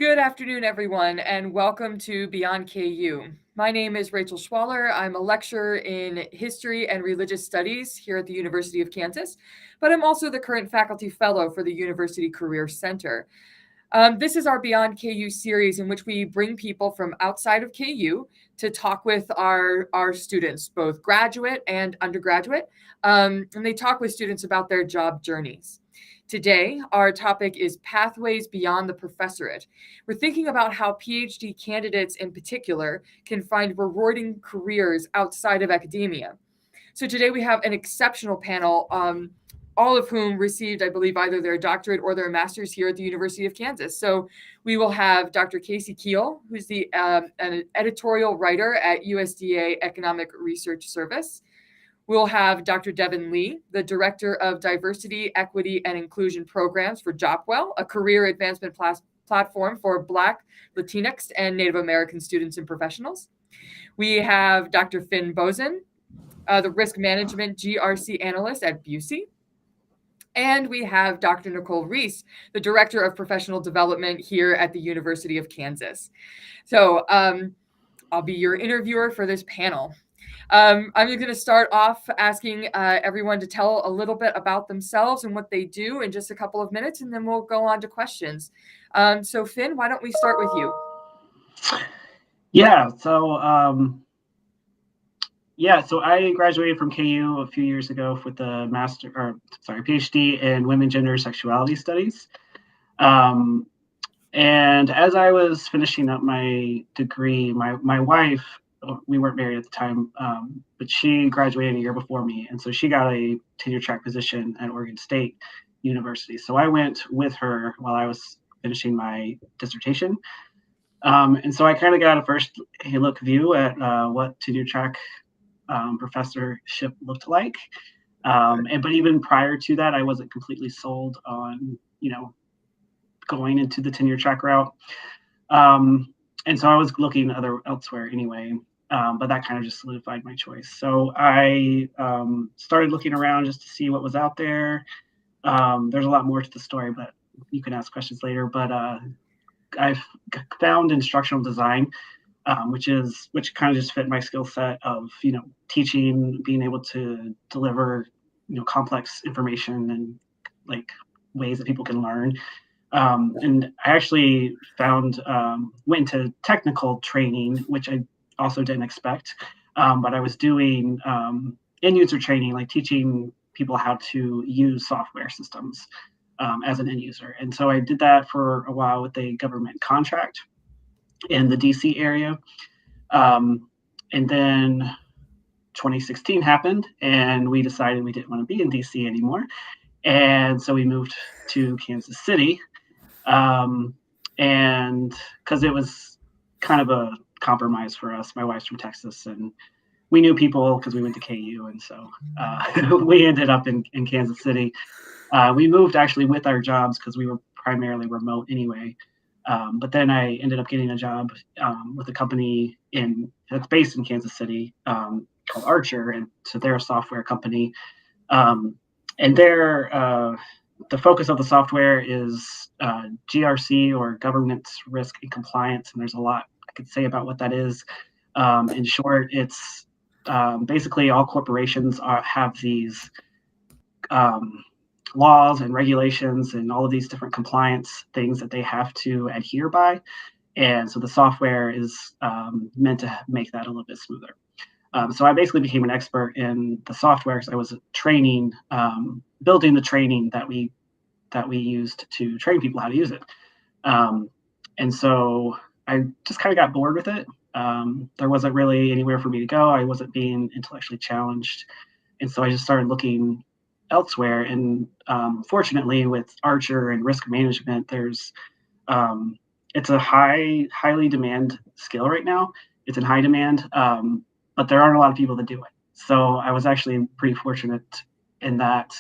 Good afternoon, everyone, and welcome to Beyond KU. My name is Rachel Schwaller. I'm a lecturer in history and religious studies here at the University of Kansas, but I'm also the current faculty fellow for the University Career Center. This is our Beyond KU series in which we bring people from outside of KU to talk with our students, both graduate and undergraduate, and they talk with students about their job journeys. Today, our topic is Pathways Beyond the Professoriate. We're thinking about how PhD candidates in particular can find rewarding careers outside of academia. So today we have an exceptional panel, all of whom received, I believe, either their doctorate or their master's here at the University of Kansas. So we will have Dr. Casey Keel, who's an editorial writer at USDA Economic Research Service. We'll have Dr. Devin Lee, the Director of Diversity, Equity, and Inclusion Programs for Jopwell, a career advancement platform for Black, Latinx, and Native American students and professionals. We have Dr. Finn Bozen, the Risk Management GRC Analyst at Busey. And we have Dr. Nicole Reese, the Director of Professional Development here at the University of Kansas. So I'll be your interviewer for this panel. I'm going to start off asking everyone to tell a little bit about themselves and what they do in just a couple of minutes, and then we'll go on to questions. So Finn, why don't we start with you? So I graduated from KU a few years ago with a PhD in Women, Gender, Sexuality Studies. And as I was finishing up my degree, my wife, we weren't married at the time, but she graduated a year before me. And so she got a tenure-track position at Oregon State University. So I went with her while I was finishing my dissertation. And so I kind of got a first look view at what tenure-track professorship looked like. But even prior to that, I wasn't completely sold on, going into the tenure-track route. And so I was looking elsewhere anyway, but that kind of just solidified my choice. So I started looking around just to see what was out there. There's a lot more to the story, but you can ask questions later. But I found instructional design, which kind of just fit my skill set of, teaching, being able to deliver, complex information and like ways that people can learn. And I actually went into technical training, which I also didn't expect. But I was doing end user training, like teaching people how to use software systems as an end user. And so I did that for a while with a government contract in the DC area. And then 2016 happened, and we decided we didn't want to be in DC anymore. And so we moved to Kansas City. And because it was kind of a compromise for us. My wife's from Texas, and we knew people because we went to KU. And so we ended up in Kansas City. We moved actually with our jobs because we were primarily remote anyway. But then I ended up getting a job with a company that's based in Kansas City called Archer, and so they're a software company. And the focus of the software is GRC, or Governance, Risk, and Compliance. And there's a lot I could say about what that is. In short, it's basically all corporations have these laws and regulations and all of these different compliance things that they have to adhere by. And so the software is meant to make that a little bit smoother. So I basically became an expert in the software because I was building the training that we used to train people how to use it. And so I just kind of got bored with it. There wasn't really anywhere for me to go. I wasn't being intellectually challenged. And so I just started looking elsewhere. And fortunately, with Archer and risk management, it's a highly demand skill right now. It's in high demand, but there aren't a lot of people that do it. So I was actually pretty fortunate in that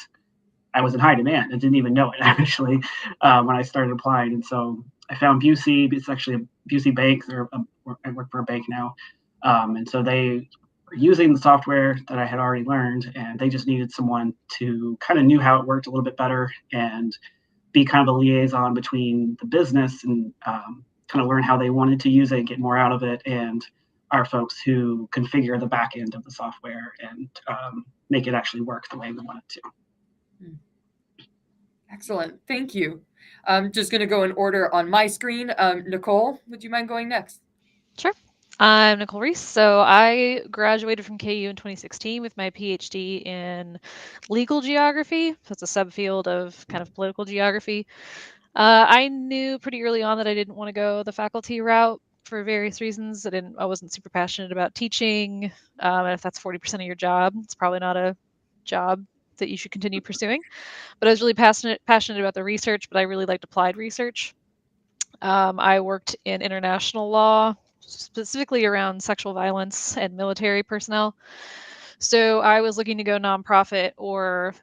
I was in high demand. I didn't even know it actually when I started applying. And so I found Busey. It's actually a Busey bank. I work for a bank now. And so they were using the software that I had already learned, and they just needed someone to kind of knew how it worked a little bit better and be kind of a liaison between the business and kind of learn how they wanted to use it and get more out of it, and our folks who configure the back end of the software and make it actually work the way we want it to. Excellent. Thank you. I'm just going to go in order on my screen. Nicole, would you mind going next? Sure. I'm Nicole Reese. So I graduated from KU in 2016 with my PhD in legal geography. So it's a subfield of kind of political geography. I knew pretty early on that I didn't want to go the faculty route for various reasons. I wasn't super passionate about teaching. And if that's 40% of your job, it's probably not a job that you should continue pursuing. But I was really passionate about the research, but I really liked applied research. I worked in international law, specifically around sexual violence and military personnel. So I was looking to go nonprofit or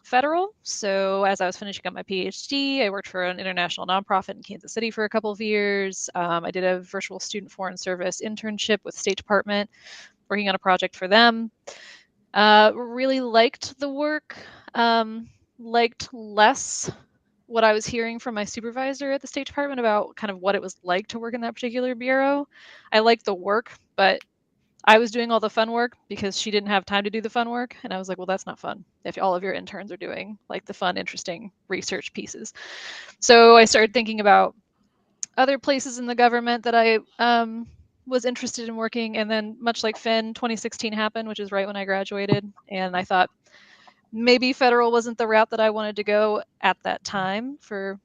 federal. So as I was finishing up my PhD, I worked for an international nonprofit in Kansas City for a couple of years. I did a virtual student foreign service internship with State Department, working on a project for them. Really liked the work, liked less what I was hearing from my supervisor at the State Department about kind of what it was like to work in that particular bureau. I liked the work, but I was doing all the fun work because she didn't have time to do the fun work. And I was like, well, that's not fun if all of your interns are doing like the fun, interesting research pieces. So I started thinking about other places in the government that I was interested in working. And then much like Finn, 2016 happened, which is right when I graduated. And I thought maybe federal wasn't the route that I wanted to go at that time for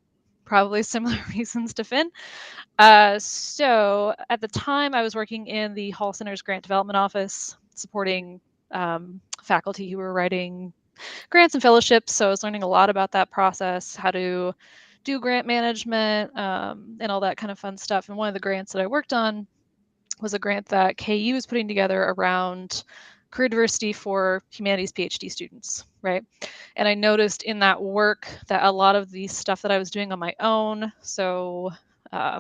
probably similar reasons to Finn. So at the time, I was working in the Hall Center's Grant Development Office, supporting faculty who were writing grants and fellowships. So I was learning a lot about that process, how to do grant management, and all that kind of fun stuff. And one of the grants that I worked on was a grant that KU was putting together around career diversity for humanities PhD students, right? And I noticed in that work that a lot of the stuff that I was doing on my own, so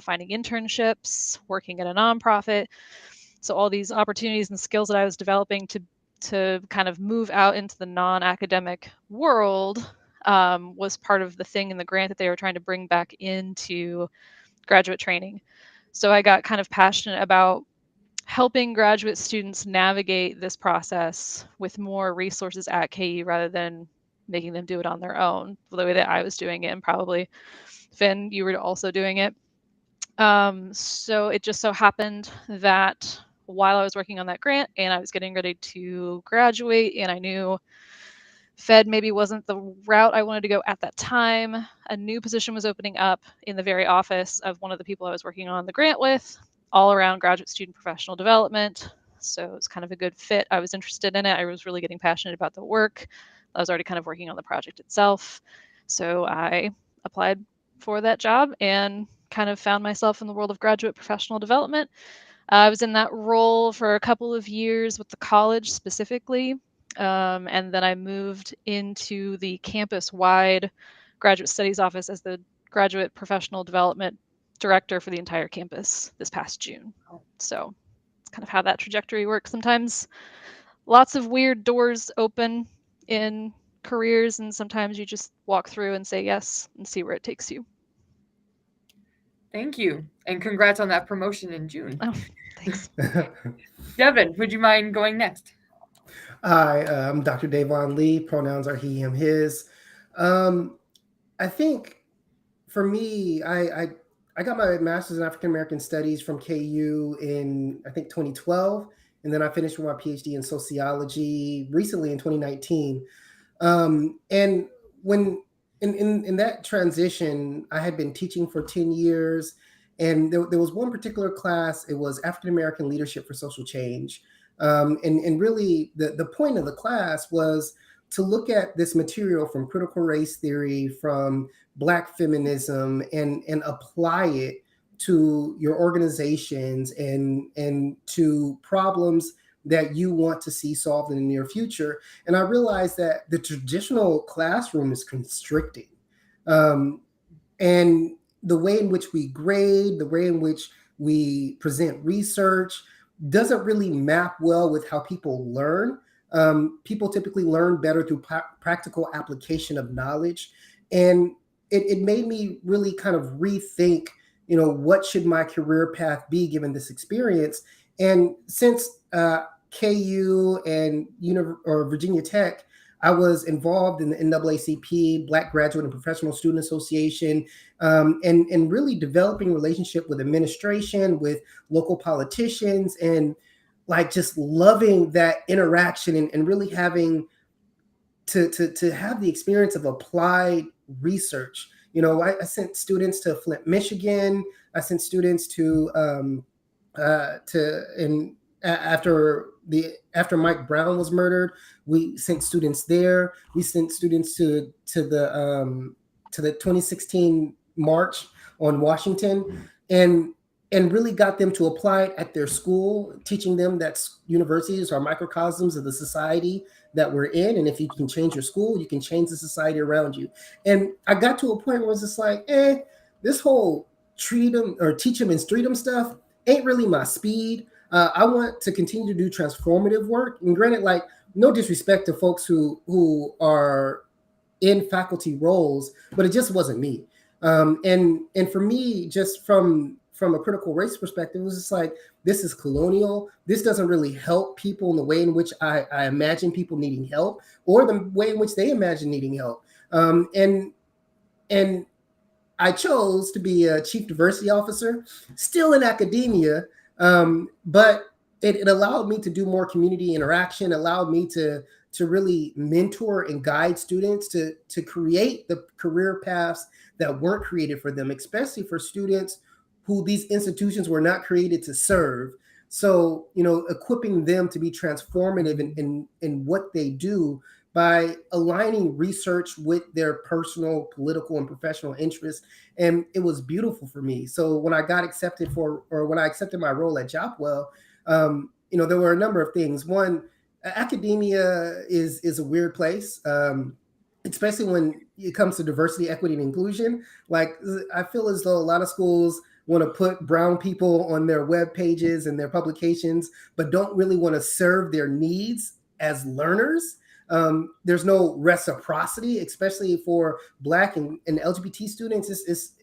finding internships, working at a nonprofit, so all these opportunities and skills that I was developing to kind of move out into the non-academic world was part of the thing in the grant that they were trying to bring back into graduate training. So I got kind of passionate about helping graduate students navigate this process with more resources at KU rather than making them do it on their own, the way that I was doing it, and probably Finn, you were also doing it. So it just so happened that while I was working on that grant and I was getting ready to graduate, and I knew Fed maybe wasn't the route I wanted to go at that time, a new position was opening up in the very office of one of the people I was working on the grant with, all around graduate student professional development. So it's kind of a good fit. I was interested in it. I was really getting passionate about the work. I was already kind of working on the project itself. So I applied for that job and kind of found myself in the world of graduate professional development. I was in that role for a couple of years with the college specifically. And then I moved into the campus-wide graduate studies office as the graduate professional development director for the entire campus this past June. So it's kind of how that trajectory works. Sometimes lots of weird doors open in careers, and sometimes you just walk through and say yes and see where it takes you. Thank you. And congrats on that promotion in June. Oh, thanks. Devin, would you mind going next? Hi, I'm Dr. Davon Lee. Pronouns are he, him, his. I think for me, I got my master's in African American Studies from KU in, I think, 2012. And then I finished with my PhD in sociology recently in 2019. And when in that transition, I had been teaching for 10 years. And there was one particular class, it was African American Leadership for Social Change. And really, the point of the class was to look at this material from critical race theory, from Black feminism, and apply it to your organizations and to problems that you want to see solved in the near future. And I realized that the traditional classroom is constricting. And the way in which we grade, the way in which we present research doesn't really map well with how people learn. People typically learn better through practical application of knowledge. And it made me really kind of rethink what should my career path be given this experience? And since KU and Virginia Tech, I was involved in the NAACP, Black Graduate and Professional Student Association, and really developing relationship with administration, with local politicians, and like just loving that interaction and really having to have the experience of applied research. I sent students to Flint, Michigan. I sent students after Mike Brown was murdered, we sent students there. We sent students to the 2016 march on Washington, and really got them to apply it at their school, teaching them that universities are microcosms of the society that we're in. And if you can change your school, you can change the society around you. And I got to a point where it's just like, this whole treat them or teach them and street them stuff ain't really my speed. I want to continue to do transformative work. And granted, like, no disrespect to folks who are in faculty roles, but it just wasn't me. And for me, just from a critical race perspective, it was just like, this is colonial. This doesn't really help people in the way in which I imagine people needing help, or the way in which they imagine needing help. And I chose to be a chief diversity officer, still in academia, but it allowed me to do more community interaction, allowed me to really mentor and guide students to create the career paths that weren't created for them, especially for students who these institutions were not created to serve. So, equipping them to be transformative in what they do by aligning research with their personal, political, and professional interests. And it was beautiful for me. So when I got accepted when I accepted my role at Jopwell, there were a number of things. One, academia is a weird place, especially when it comes to diversity, equity, and inclusion. Like, I feel as though a lot of schools want to put brown people on their web pages and their publications, but don't really want to serve their needs as learners. There's no reciprocity, especially for Black and LGBT students.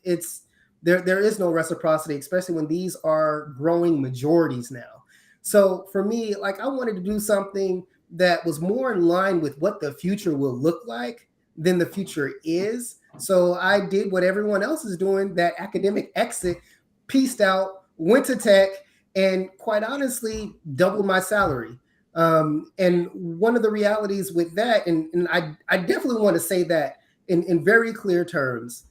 There is no reciprocity, especially when these are growing majorities now. So for me, like, I wanted to do something that was more in line with what the future will look like than the future is. So I did what everyone else is doing, that academic exit, pieced out, went to tech, and quite honestly, doubled my salary. And one of the realities with that, and I definitely want to say that in very clear terms,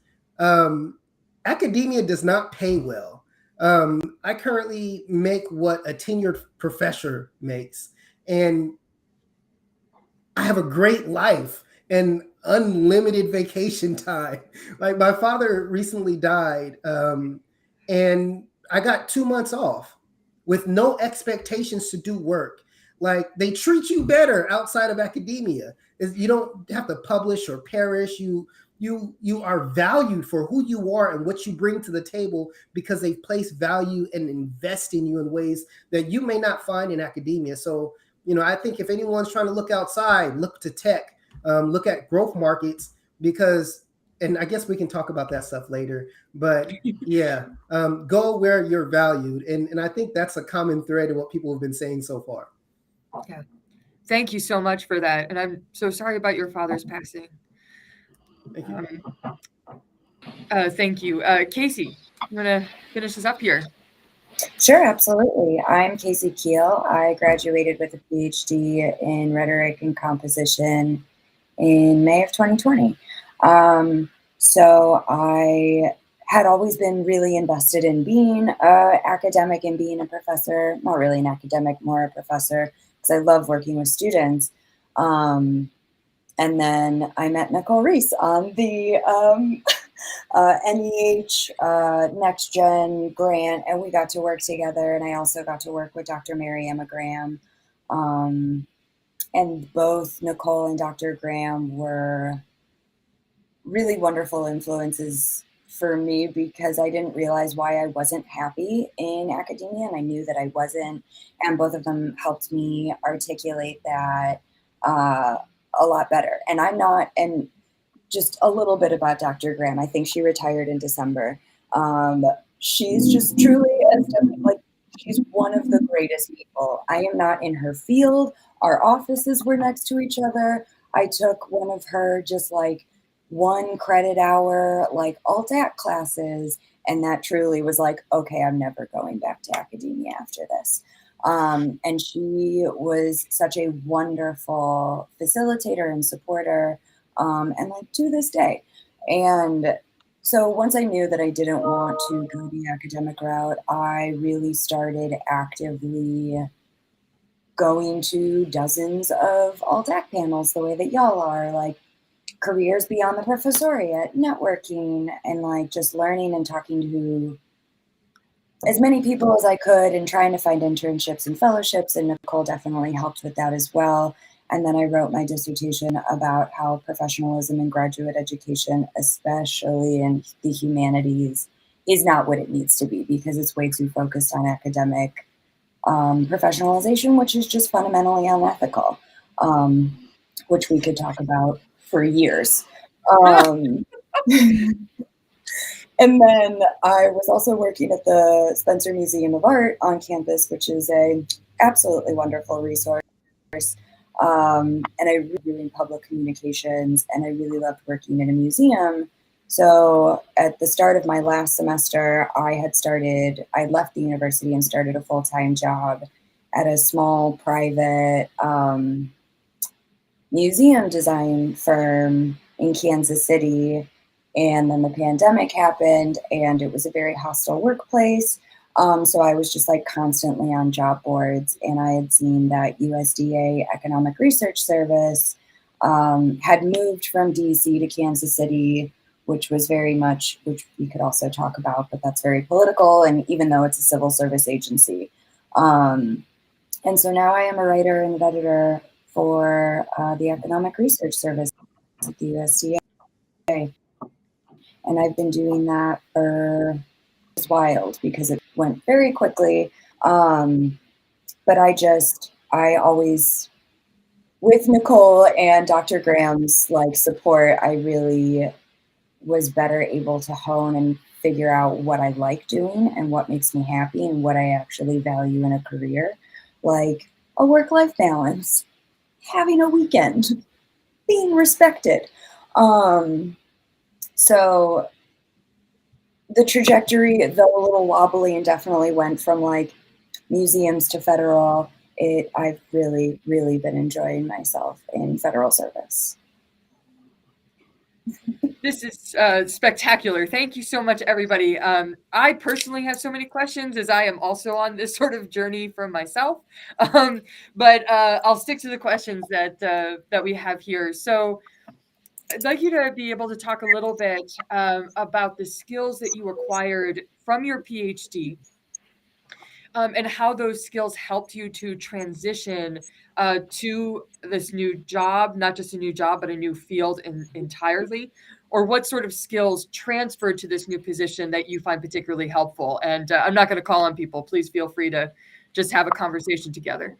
academia does not pay well. I currently make what a tenured professor makes, and I have a great life and unlimited vacation time. Like, my father recently died, and I got 2 months off with no expectations to do work. Like, they treat you better outside of academia. You don't have to publish or perish. You are valued for who you are and what you bring to the table, because they place value and invest in you in ways that you may not find in academia. So, I think if anyone's trying to look outside, look to tech, look at growth markets, because, and I guess we can talk about that stuff later, but yeah, go where you're valued. And I think that's a common thread in what people have been saying so far. Yeah. Thank you so much for that. And I'm so sorry about your father's passing. Thank you. Thank you. Casey, you want to finish this up here? Sure, absolutely. I'm Casey Keel. I graduated with a PhD in rhetoric and composition in May of 2020. So I had always been really invested in being an academic and being a professor. Not really an academic, more a professor, because I love working with students. And then I met Nicole Reese on the NEH Next Gen grant, and we got to work together. And I also got to work with Dr. Mary Emma Graham. And both Nicole and Dr. Graham were really wonderful influences for me, because I didn't realize why I wasn't happy in academia, and I knew that I wasn't. And both of them helped me articulate that a lot better. And just a little bit about Dr. Graham. I think she retired in December. she's just truly, like, she's one of the greatest people. I am not in her field. Our offices were next to each other. I took one of her just like 1 credit hour, like alt-ac classes. And that truly was like, okay, I'm never going back to academia after this. And she was such a wonderful facilitator and supporter, and like to this day. And so once I knew that I didn't want to go the academic route, I really started actively going to dozens of alt-ac panels the way that y'all are, like careers beyond the professoriate, networking, and like just learning and talking to as many people as I could and trying to find internships and fellowships. And Nicole definitely helped with that as well. And then I wrote my dissertation about how professionalism in graduate education, especially in the humanities, is not what it needs to be because it's way too focused on academic professionalization, which is just fundamentally unethical, which we could talk about for years. And then I was also working at the Spencer Museum of Art on campus, which is a absolutely wonderful resource. And I really doing public communications, and I really loved working in a museum. So at the start of my last semester, I left the university and started a full-time job at a small private museum design firm in Kansas City. And then the pandemic happened, and it was a very hostile workplace. So I was just like constantly on job boards, and I had seen that USDA Economic Research Service had moved from DC to Kansas City, which was very much, which we could also talk about, but that's very political, and even though it's a civil service agency. And so now I am a writer and editor for the Economic Research Service at the USDA. And I've been doing that it's wild because it went very quickly. But I always, with Nicole and Dr. Graham's like support, I really was better able to hone and figure out what I like doing and what makes me happy and what I actually value in a career, like a work-life balance, having a weekend, being respected. So the trajectory, though a little wobbly, and definitely went from like museums to federal, I've really, really been enjoying myself in federal service. This is spectacular. Thank you so much, everybody. I personally have so many questions as I am also on this sort of journey for myself. But I'll stick to the questions that we have here. So I'd like you to be able to talk a little bit about the skills that you acquired from your PhD and how those skills helped you to transition to this new job, not just a new job, but a new field entirely, or what sort of skills transferred to this new position that you find particularly helpful. And I'm not going to call on people. Please feel free to just have a conversation together.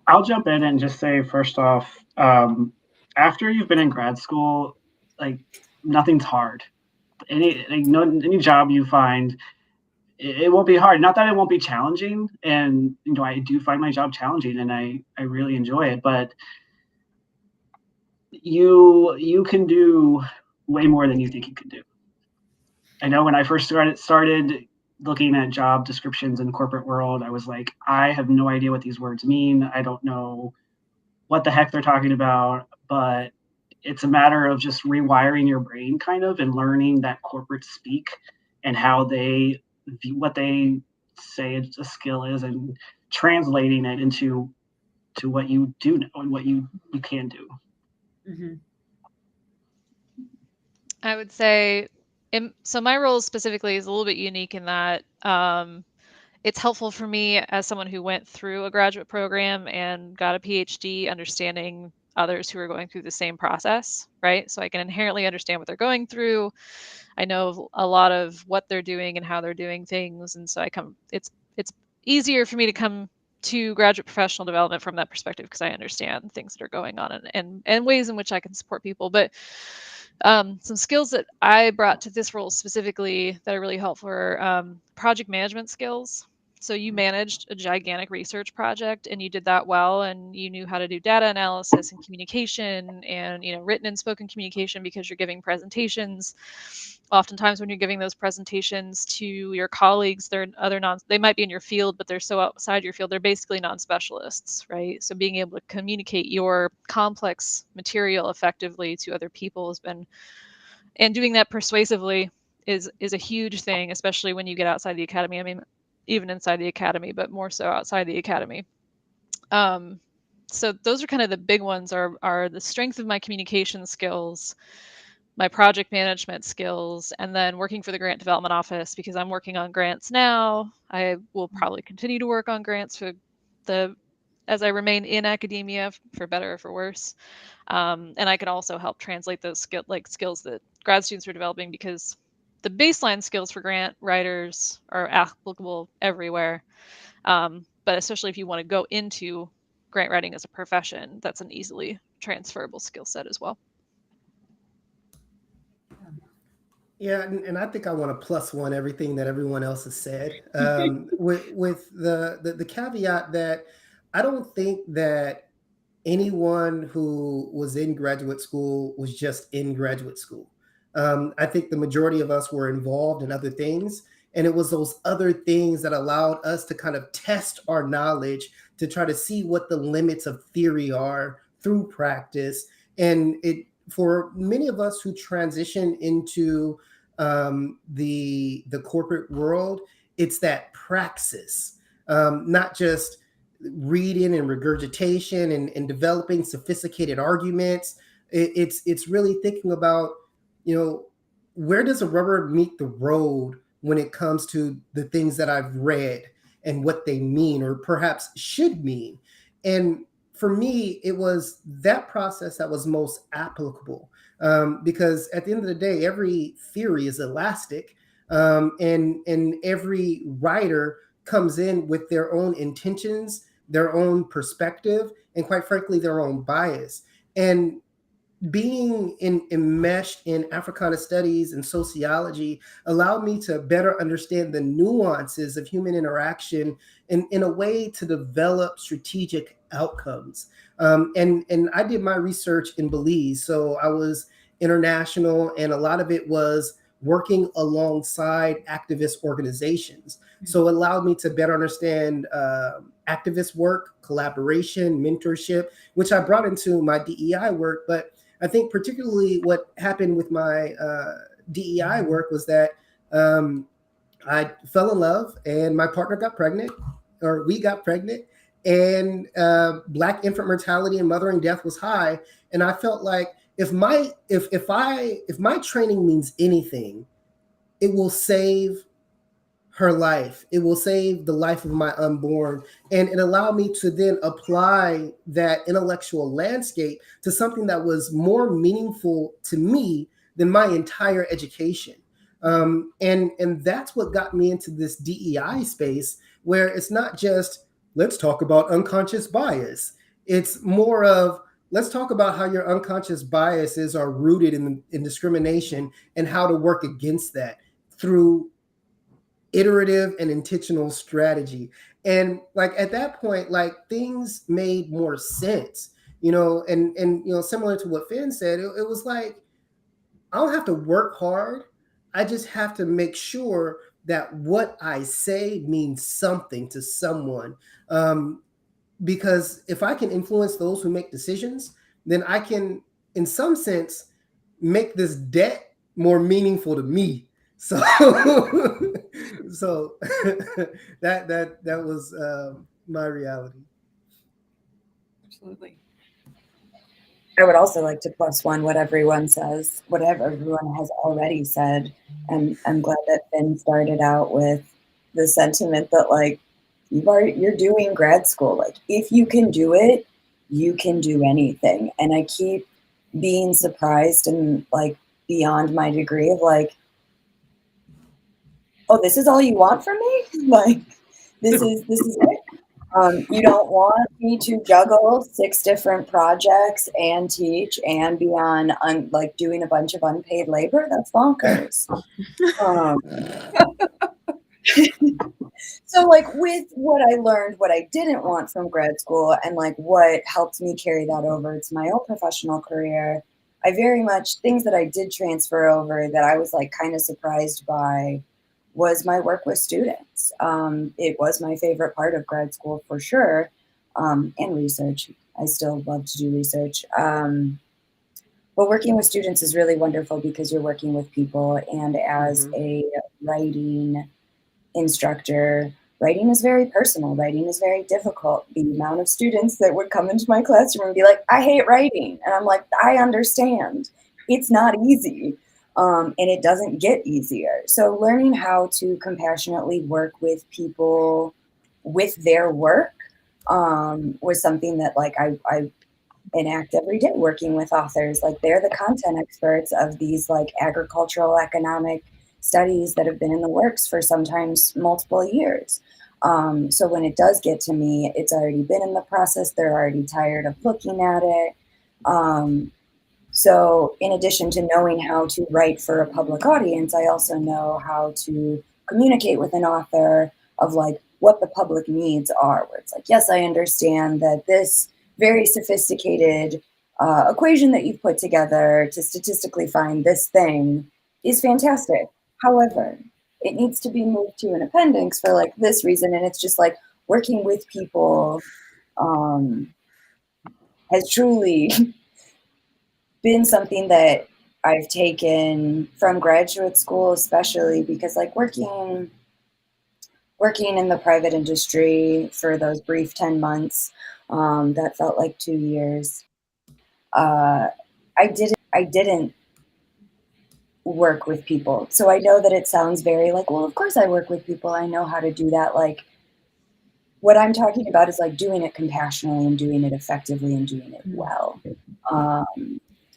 I'll jump in and just say, first off, after you've been in grad school, like nothing's hard. Any job you find, it won't be hard. Not that it won't be challenging, and I do find my job challenging, and I really enjoy it. But you can do way more than you think you can do. I know when I first started looking at job descriptions in the corporate world, I was like, I have no idea what these words mean. I don't know what the heck they're talking about, but it's a matter of just rewiring your brain kind of and learning that corporate speak and how what they say a skill is and translating it into what you do know and what you can do. Mm-hmm. I would say, so my role specifically is a little bit unique in that it's helpful for me as someone who went through a graduate program and got a PhD, understanding others who are going through the same process, right? So I can inherently understand what they're going through. I know a lot of what they're doing and how they're doing things, and so it's easier for me to come to graduate professional development from that perspective because I understand things that are going on and ways in which I can support people. But Some skills that I brought to this role specifically that are really helpful are project management skills. So you managed a gigantic research project and you did that well, and you knew how to do data analysis and communication and, you know, written and spoken communication because you're giving presentations. Oftentimes when you're giving those presentations to your colleagues, they might be in your field, but they're so outside your field, they're basically non-specialists, right? So being able to communicate your complex material effectively to other people and doing that persuasively is a huge thing, especially when you get outside the academy. I mean, even inside the academy, but more so outside the academy. So those are kind of the big ones, are the strength of my communication skills, my project management skills, and then working for the grant development office, because I'm working on grants now. I will probably continue to work on grants as I remain in academia, for better or for worse. And I can also help translate those skills that grad students are developing, because the baseline skills for grant writers are applicable everywhere. But especially if you want to go into grant writing as a profession, that's an easily transferable skill set as well. Yeah, and I think I want to plus one everything that everyone else has said, with the caveat that I don't think that anyone who was in graduate school was just in graduate school. I think the majority of us were involved in other things, and it was those other things that allowed us to kind of test our knowledge to try to see what the limits of theory are through practice. And it, for many of us who transition into the corporate world, it's that praxis, not just reading and regurgitation and developing sophisticated arguments. It's really thinking about, you know, where does the rubber meet the road when it comes to the things that I've read and what they mean, or perhaps should mean. And for me, it was that process that was most applicable, because at the end of the day, every theory is elastic, and every writer comes in with their own intentions, their own perspective, and quite frankly, their own bias. And being enmeshed in Africana studies and sociology allowed me to better understand the nuances of human interaction in a way to develop strategic outcomes. And I did my research in Belize, so I was international, and a lot of it was working alongside activist organizations. So it allowed me to better understand activist work, collaboration, mentorship, which I brought into my DEI work. But I think particularly what happened with my DEI work was that I fell in love and my partner got pregnant, or we got pregnant, and Black infant mortality and mothering death was high. And I felt like if my training means anything, it will save her life. It will save the life of my unborn. And it allowed me to then apply that intellectual landscape to something that was more meaningful to me than my entire education. And that's what got me into this DEI space, where it's not just, let's talk about unconscious bias. It's more of, let's talk about how your unconscious biases are rooted in discrimination and how to work against that through iterative and intentional strategy. And like at that point, like things made more sense, and similar to what Finn said, it was like, I don't have to work hard. I just have to make sure that what I say means something to someone. Because if I can influence those who make decisions, then I can, in some sense, make this debt more meaningful to me. So, so that was my reality. Absolutely. I would also like to plus one what everyone says, whatever everyone has already said. And I'm glad that Finn started out with the sentiment that, like, you're doing grad school. Like, if you can do it, you can do anything. And I keep being surprised and like beyond my degree of like, oh, this is all you want from me? Like, this is it. You don't want me to juggle 6 different projects and teach and be on like doing a bunch of unpaid labor. That's bonkers. Um, so like with what I learned, what I didn't want from grad school, and like what helped me carry that over to my own professional career, I very much things that I did transfer over that I was like kind of surprised by was my work with students. It was my favorite part of grad school for sure, and research. I still love to do research. But working with students is really wonderful because you're working with people, and as a writing instructor, writing is very personal. Writing is very difficult. The amount of students that would come into my classroom and be like, I hate writing. And I'm like, I understand. It's not easy. And it doesn't get easier. So learning how to compassionately work with people with their work was something that like I enact every day working with authors. Like they're the content experts of these like agricultural economic studies that have been in the works for sometimes multiple years. So when it does get to me, it's already been in the process. They're already tired of looking at it. So in addition to knowing how to write for a public audience, I also know how to communicate with an author of like what the public needs are, where it's like, yes, I understand that this very sophisticated equation that you've put together to statistically find this thing is fantastic. However, it needs to be moved to an appendix for like this reason. And it's just like working with people has truly been something that I've taken from graduate school, especially because like working in the private industry for those brief 10 months, that felt like 2 years. I didn't work with people. So I know that it sounds very like, well, of course I work with people. I know how to do that. Like what I'm talking about is like doing it compassionately and doing it effectively and doing it well.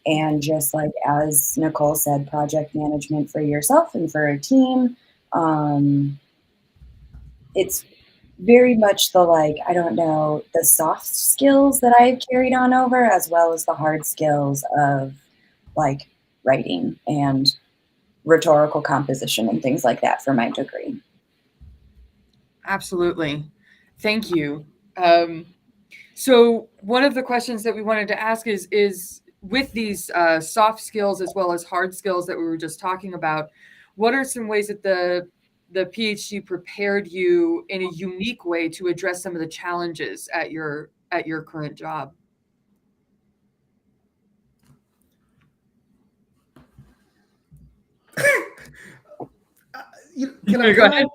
And just like, as Nicole said, project management for yourself and for a team. It's very much the like, I don't know, the soft skills that I've carried on over, as well as the hard skills of like writing and rhetorical composition and things like that for my degree. Absolutely. Thank you. So one of the questions that we wanted to ask is with these soft skills as well as hard skills that we were just talking about, what are some ways that the PhD prepared you in a unique way to address some of the challenges at your current job? Can I Go ahead.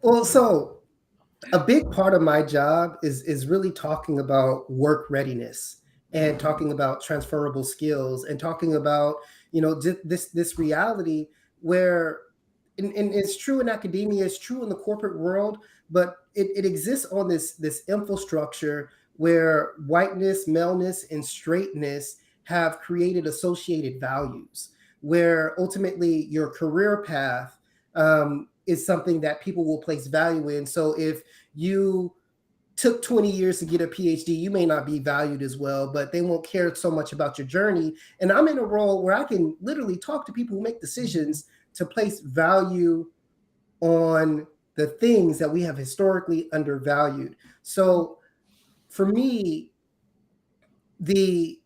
Well, so a big part of my job is really talking about work readiness and talking about transferable skills and talking about, you know, this reality where, and it's true in academia, it's true in the corporate world, but it exists on this infrastructure where whiteness, maleness, and straightness have created associated values, where ultimately your career path is something that people will place value in. So if you took 20 years to get a PhD, you may not be valued as well, but they won't care so much about your journey. And I'm in a role where I can literally talk to people who make decisions to place value on the things that we have historically undervalued. So for me, the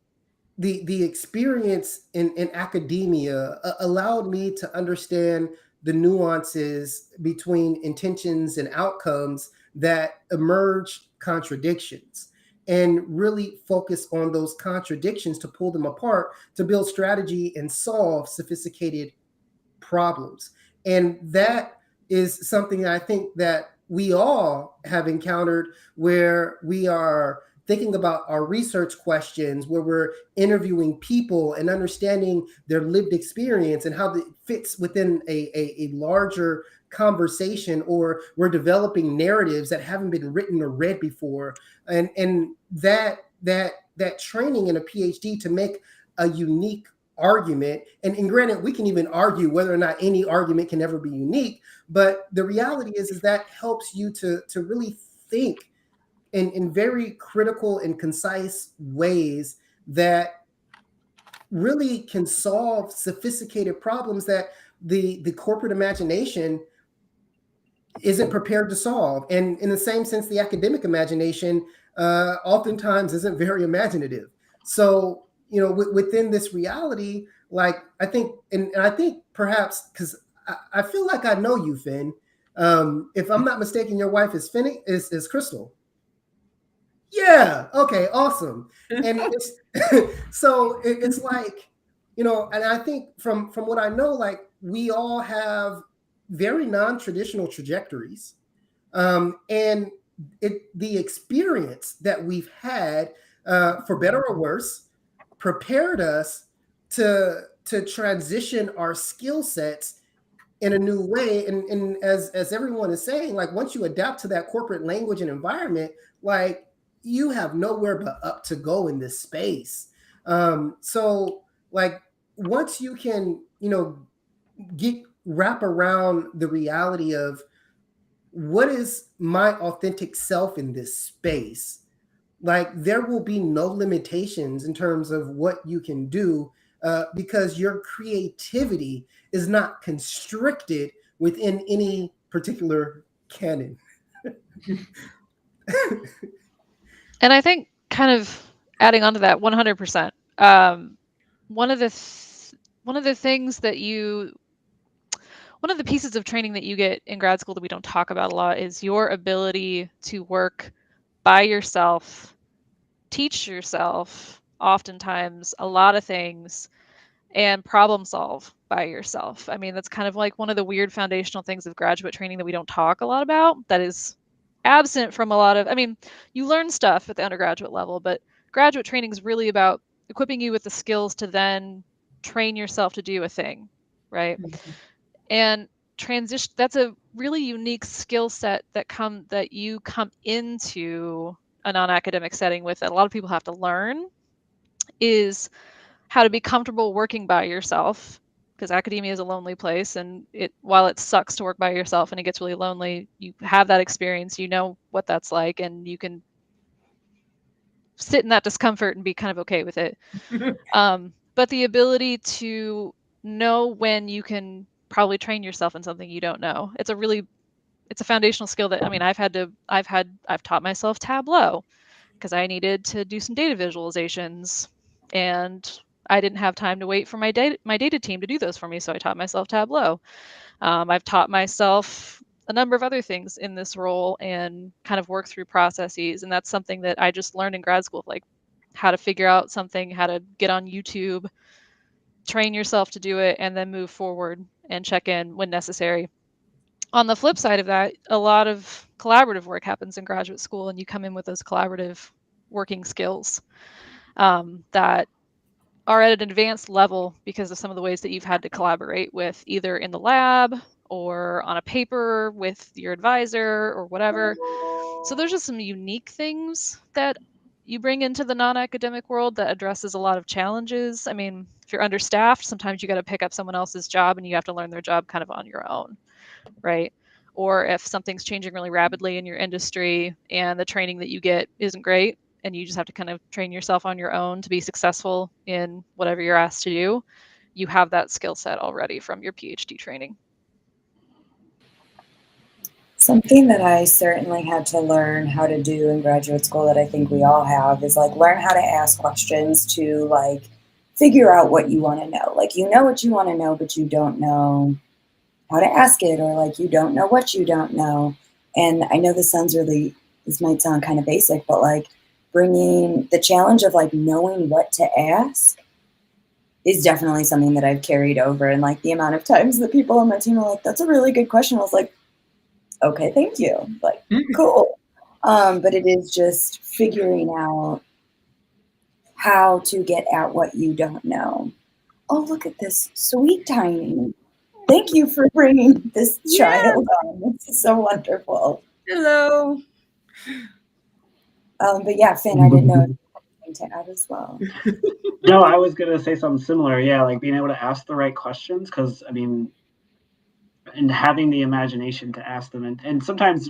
experience in academia allowed me to understand the nuances between intentions and outcomes that emerge contradictions, and really focus on those contradictions to pull them apart to build strategy and solve sophisticated problems. And that is something that I think that we all have encountered, where we are thinking about our research questions, where we're interviewing people and understanding their lived experience and how it fits within a larger conversation, or we're developing narratives that haven't been written or read before. And that training in a PhD to make a unique argument, and granted, we can even argue whether or not any argument can ever be unique, but the reality is that helps you to really think in very critical and concise ways that really can solve sophisticated problems that the corporate imagination isn't prepared to solve. And in the same sense, the academic imagination oftentimes isn't very imaginative. So, within this reality, like I think, and I think perhaps because I feel like I know you, Finn. If I'm not mistaken, your wife is Finn, is Crystal. Yeah. Okay. Awesome. And it's so it's like, and I think from what I know, like we all have very non-traditional trajectories, and the experience that we've had, for better or worse, prepared us to transition our skill sets in a new way. And as everyone is saying, like once you adapt to that corporate language and environment, like you have nowhere but up to go in this space. So like once you can, wrap around the reality of what is my authentic self in this space, like there will be no limitations in terms of what you can do, because your creativity is not constricted within any particular canon. And I think kind of adding on to that 100%, one of the things that one of the pieces of training that you get in grad school that we don't talk about a lot is your ability to work by yourself, teach yourself oftentimes a lot of things, and problem solve by yourself. I mean, that's kind of like one of the weird foundational things of graduate training that we don't talk a lot about, that is absent from a lot of, I mean, you learn stuff at the undergraduate level, but graduate training is really about equipping you with the skills to then train yourself to do a thing, right? And transition, that's a really unique skill set that you come into a non-academic setting with, that a lot of people have to learn, is how to be comfortable working by yourself, because academia is a lonely place, and while it sucks to work by yourself and it gets really lonely, you have that experience, you know what that's like, and you can sit in that discomfort and be kind of okay with it. But the ability to know when you can probably train yourself in something you don't know, it's a foundational skill that, I mean, I've taught myself Tableau because I needed to do some data visualizations, and I didn't have time to wait for my data team to do those for me, so I taught myself Tableau. I've taught myself a number of other things in this role and kind of work through processes, and that's something that I just learned in grad school, like how to figure out something, how to get on YouTube, train yourself to do it, and then move forward and check in when necessary. On the flip side of that, a lot of collaborative work happens in graduate school, and you come in with those collaborative working skills that are at an advanced level because of some of the ways that you've had to collaborate with, either in the lab or on a paper with your advisor or whatever. So there's just some unique things that you bring into the non-academic world that addresses a lot of challenges. I mean, if you're understaffed, sometimes you got to pick up someone else's job and you have to learn their job kind of on your own, right? Or if something's changing really rapidly in your industry and the training that you get isn't great, and you just have to kind of train yourself on your own to be successful in whatever you're asked to do, you have that skill set already from your PhD training. Something that I certainly had to learn how to do in graduate school that I think we all have is like learn how to ask questions to like figure out what you want to know. Like, you know what you want to know, but you don't know how to ask it, or like you don't know what you don't know. And I know this might sound kind of basic, but like bringing the challenge of like knowing what to ask is definitely something that I've carried over. And like the amount of times that people on my team are like, that's a really good question. I was like, okay, thank you. Like, cool. But it is just figuring out how to get at what you don't know. Oh, look at this sweet tiny. Thank you for bringing this child on. This is so wonderful. Hello. But yeah, Finn, I didn't know if you had anything to add as well. No, I was going to say something similar. Yeah, like being able to ask the right questions, because, I mean, and having the imagination to ask them. And sometimes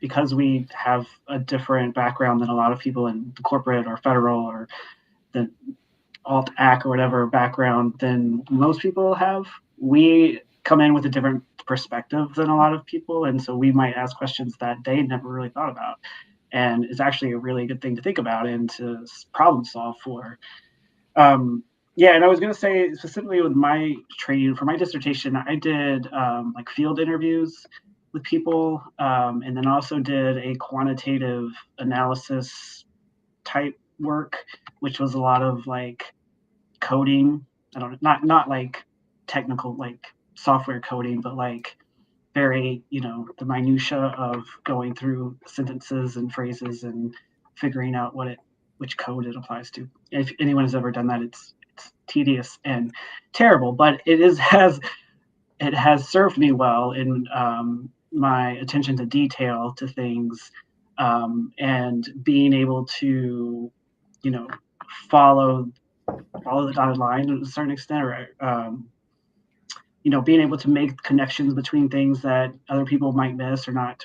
because we have a different background than a lot of people in the corporate or federal or the alt-ac or whatever background than most people have, we come in with a different perspective than a lot of people. And so we might ask questions that they never really thought about. And it's actually a really good thing to think about and to problem solve for. Yeah, and I was going to say specifically with my training for my dissertation, I did like field interviews with people, and then also did a quantitative analysis type work, which was a lot of like coding. I don't not like technical like software coding, but like very, the minutia of going through sentences and phrases and figuring out which code it applies to. If anyone has ever done that, it's tedious and terrible, but it has served me well in my attention to detail to things, and being able to, follow the dotted line to a certain extent, or being able to make connections between things that other people might miss or not,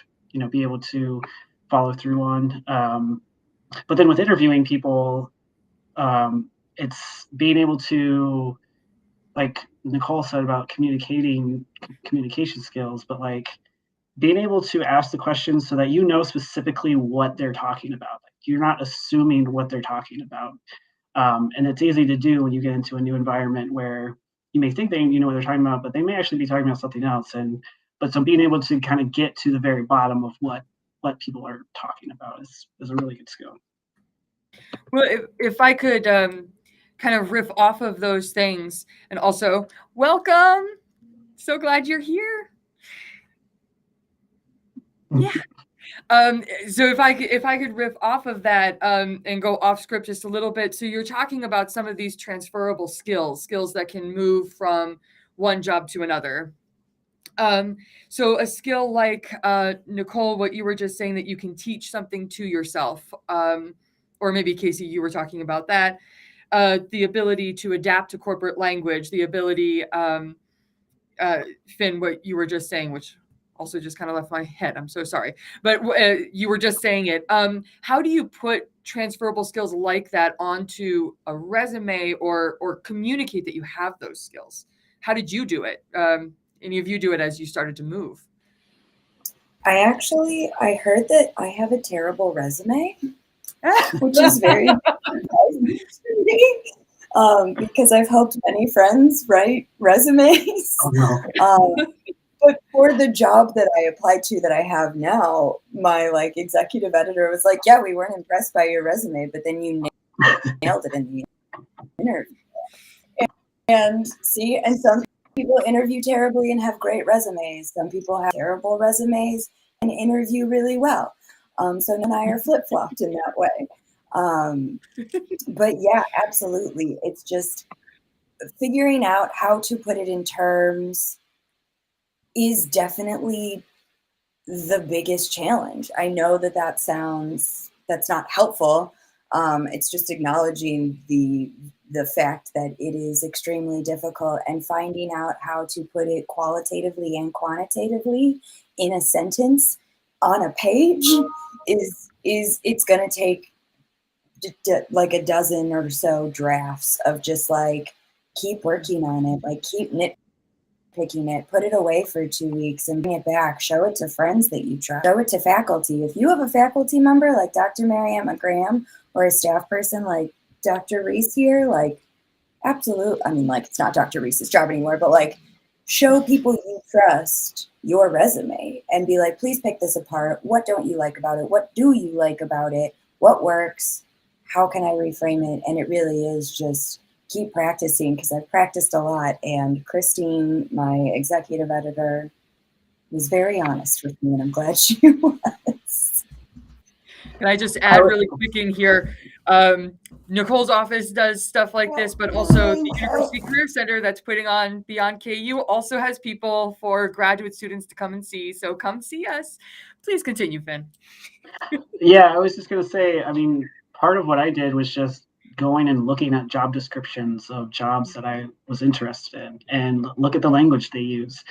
be able to follow through on. But then with interviewing people, it's being able to, like Nicole said about communication skills, but like being able to ask the questions so that you know specifically what they're talking about. Like, you're not assuming what they're talking about. And it's easy to do when you get into a new environment where you may think you know what they're talking about, but they may actually be talking about something else. So being able to kind of get to the very bottom of what people are talking about is a really good skill. Well, if I could kind of riff off of those things, and also welcome. So glad you're here. Yeah. So if I could riff off of that and go off script just a little bit. So you're talking about some of these transferable skills that can move from one job to another. So a skill like Nicole, what you were just saying, that you can teach something to yourself, or maybe Casey, you were talking about that, the ability to adapt to corporate language, the ability, Finn, what you were just saying, which also just kind of left my head. I'm so sorry. But you were just saying it. How do you put transferable skills like that onto a resume or communicate that you have those skills? How did you do it? Any of you do it as you started to move? I heard that I have a terrible resume, which is very surprising to me, because I've helped many friends write resumes. Oh, no. But for the job that I applied to that I have now, my executive editor was like, "Yeah, we weren't impressed by your resume, but then you nailed it in the interview." And some people interview terribly and have great resumes. Some people have terrible resumes and interview really well. So Nan and I are flip-flopped in that way. But yeah, absolutely. It's just figuring out how to put it in terms is definitely the biggest challenge. I know that's not helpful. It's just acknowledging the fact that it is extremely difficult, and finding out how to put it qualitatively and quantitatively in a sentence on a page is it's going to take like a dozen or so drafts of just keep working on it, keep nitpicking it, put it away for 2 weeks and bring it back, show it to friends that you trust, show it to faculty. If you have a faculty member like Dr. Marianne McGraham or a staff person like Dr. Reese here, absolute, it's not Dr. Reese's job anymore, but show people you trust your resume and be like, please pick this apart. What don't you like about it? What do you like about it? What works? How can I reframe it? And it really is just keep practicing, because I've practiced a lot. And Christine, my executive editor, was very honest with me, and I'm glad she was. Can I just add really quick in here? Nicole's office does stuff like this, but also the University Career Center that's putting on Beyond KU also has people for graduate students to come and see. So come see us. Please continue, Finn. Yeah, I was just going to say, part of what I did was just going and looking at job descriptions of jobs that I was interested in and look at the language they use.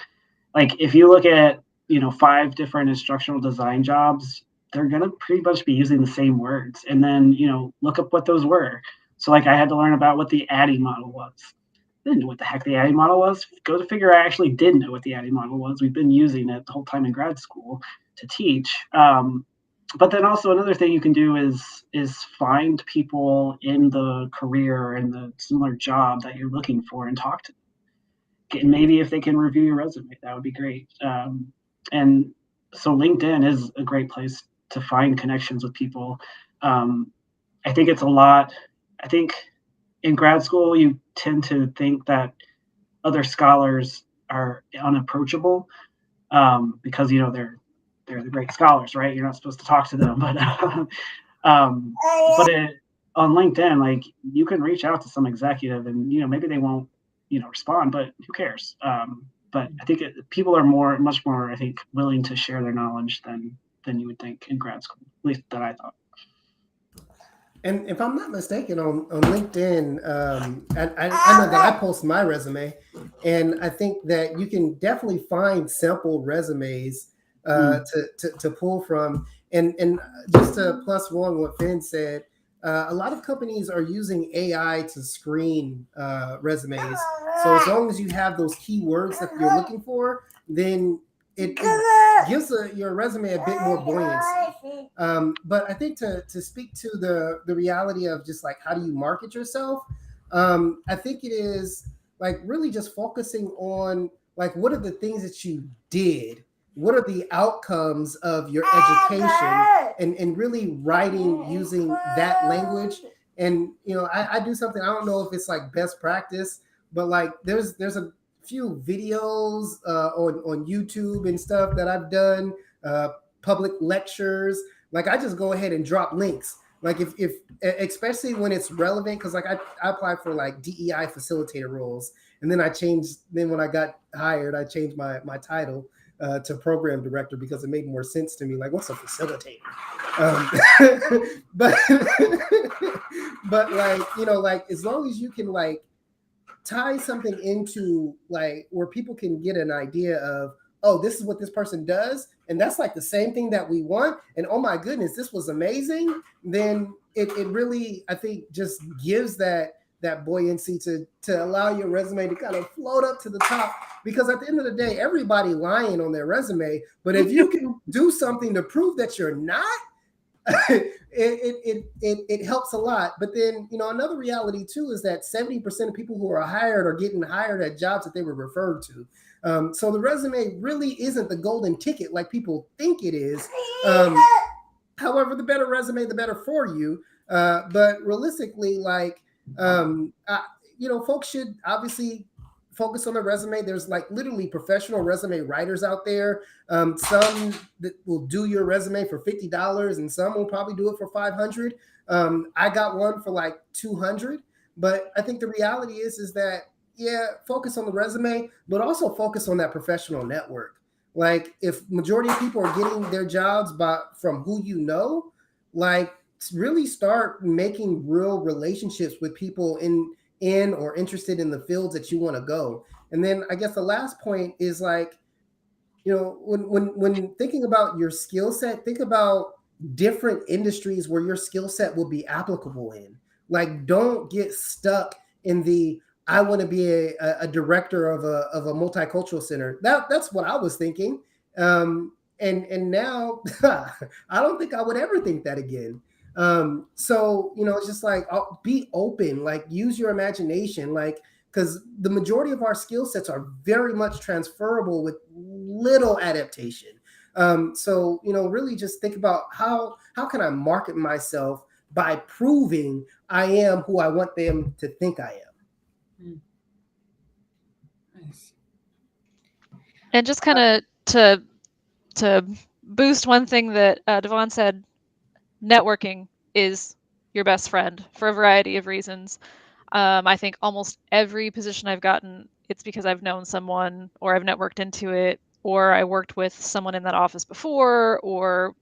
If you look at 5 different instructional design jobs, they're going to pretty much be using the same words. And then, look up what those were. So like I had to learn about what the ADDIE model was. I didn't know what the heck the ADDIE model was. Go to figure, I actually did know what the ADDIE model was. We've been using it the whole time in grad school to teach. But then also another thing you can do is find people in the career and the similar job that you're looking for and talk to them. And maybe if they can review your resume, that would be great. And so LinkedIn is a great place to find connections with people. I think it's a lot. I think in grad school, you tend to think that other scholars are unapproachable because, they're the great scholars, right? You're not supposed to talk to them. But on LinkedIn, like you can reach out to some executive and, maybe they won't, respond, but who cares? But I think people are much more, I think, willing to share their knowledge than you would think in grad school, at least that I thought. And if I'm not mistaken, on LinkedIn, I know that I post my resume, and I think that you can definitely find sample resumes to pull from. And just to plus one what Finn said, a lot of companies are using AI to screen resumes. So as long as you have those keywords that you're looking for, then it gives your resume a bit more buoyancy. But I think to speak to the reality of just like how do you market yourself, I think it is like really just focusing on like what are the things that you did, what are the outcomes of your education, and really writing using that language. And I do something, I don't know if it's like best practice, but like there's a few videos on YouTube and stuff that I've done, public lectures. Like I just go ahead and drop links. Like if especially when it's relevant, because like I applied for like DEI facilitator roles, and then then when I got hired, I changed my title to program director because it made more sense to me. Like, what's a facilitator? But like like as long as you can like tie something into like where people can get an idea of, oh, this is what this person does, and that's like the same thing that we want, and oh my goodness, this was amazing, then it really, I think, just gives that buoyancy to allow your resume to kind of float up to the top. Because at the end of the day, everybody lying on their resume, but if you can do something to prove that you're not, it helps a lot. But then another reality too is that 70% of people who are hired are getting hired at jobs that they were referred to. So the resume really isn't the golden ticket like people think it is. However, the better resume, the better for you. But realistically, like folks should obviously focus on the resume. There's like literally professional resume writers out there. Some that will do your resume for $50, and some will probably do it for $500. I got one for like $200. But I think the reality is that focus on the resume, but also focus on that professional network. Like if majority of people are getting their jobs from who like really start making real relationships with people in or interested in the fields that you want to go. And then I guess the last point is like, when thinking about your skill set, think about different industries where your skill set will be applicable in. Like, don't get stuck in I want to be a director of a multicultural center. That's what I was thinking. And now I don't think I would ever think that again. So it's just like, be open, like use your imagination, like, because the majority of our skill sets are very much transferable with little adaptation. So really just think about how can I market myself by proving I am who I want them to think I am. Nice. And just kind of to boost one thing that Davon said, networking is your best friend for a variety of reasons. I think almost every position I've gotten, it's because I've known someone, or I've networked into it, or I worked with someone in that office before, or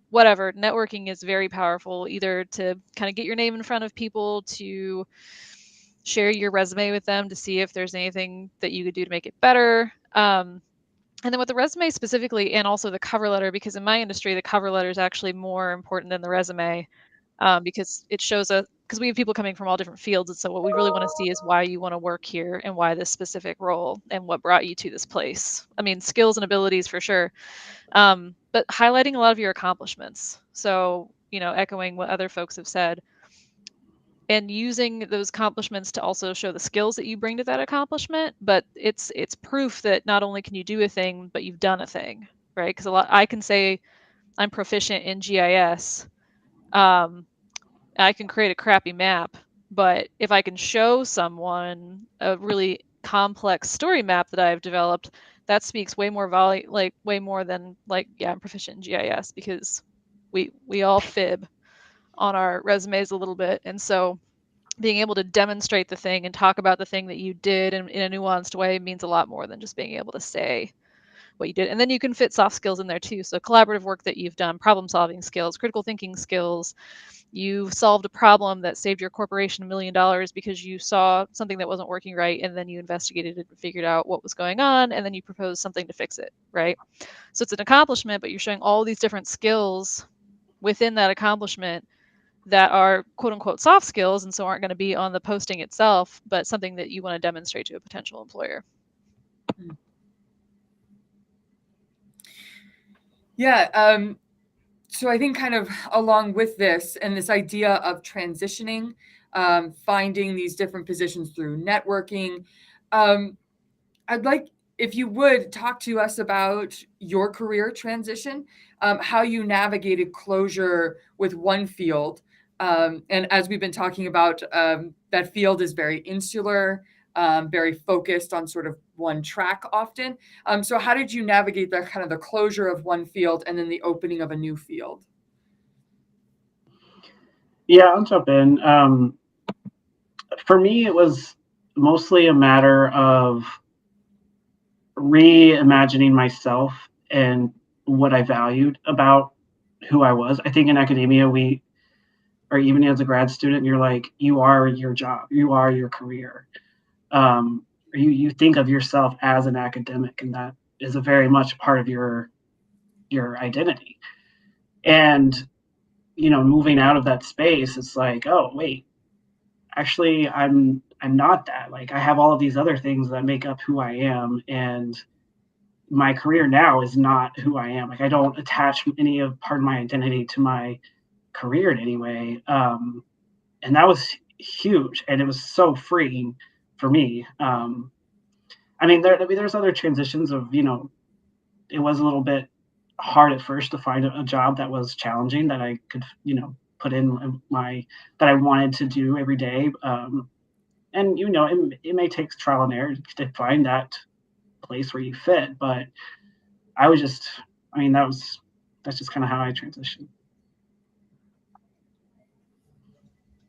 whatever. Networking is very powerful, either to kind of get your name in front of people, to share your resume with them to see if there's anything that you could do to make it better. And then with the resume specifically, and also the cover letter, because in my industry, the cover letter is actually more important than the resume, because it shows us, because we have people coming from all different fields. And so what we really want to see is why you want to work here and why this specific role and what brought you to this place. I mean, skills and abilities for sure, but highlighting a lot of your accomplishments. So, echoing what other folks have said, and using those accomplishments to also show the skills that you bring to that accomplishment. But it's proof that not only can you do a thing, but you've done a thing, right? Because I can say I'm proficient in GIS. I can create a crappy map, but if I can show someone a really complex story map that I've developed, that speaks way more way more than yeah, I'm proficient in GIS, because we all fib on our resumes a little bit. And so being able to demonstrate the thing and talk about the thing that you did in a nuanced way means a lot more than just being able to say what you did. And then you can fit soft skills in there too. So collaborative work that you've done, problem solving skills, critical thinking skills. You solved a problem that saved your corporation $1 million because you saw something that wasn't working right, and then you investigated it and figured out what was going on, and then you proposed something to fix it, right? So it's an accomplishment, but you're showing all these different skills within that accomplishment that are quote unquote soft skills, and so aren't going to be on the posting itself, but something that you want to demonstrate to a potential employer. Yeah. So I think kind of along with this and this idea of transitioning, finding these different positions through networking, I'd like, if you would, talk to us about your career transition, how you navigated closure with one field. And as we've been talking about, that field is very insular, very focused on sort of one track often. So how did you navigate the kind of the closure of one field and then the opening of a new field? Yeah, I'll jump in. For me, it was mostly a matter of reimagining myself and what I valued about who I was. I think in academia, or even as a grad student, you're like, you are your job, you are your career. You think of yourself as an academic, and that is a very much part of your identity. And moving out of that space, it's like, oh wait, actually, I'm not that. Like, I have all of these other things that make up who I am, and my career now is not who I am. Like, I don't attach any of part of my identity to my career in any way. And that was huge, and it was so freeing for me. There's other transitions of, it was a little bit hard at first to find a job that was challenging, that I could, put in that I wanted to do every day. And, it may take trial and error to find that place where you fit, but that's just kind of how I transitioned.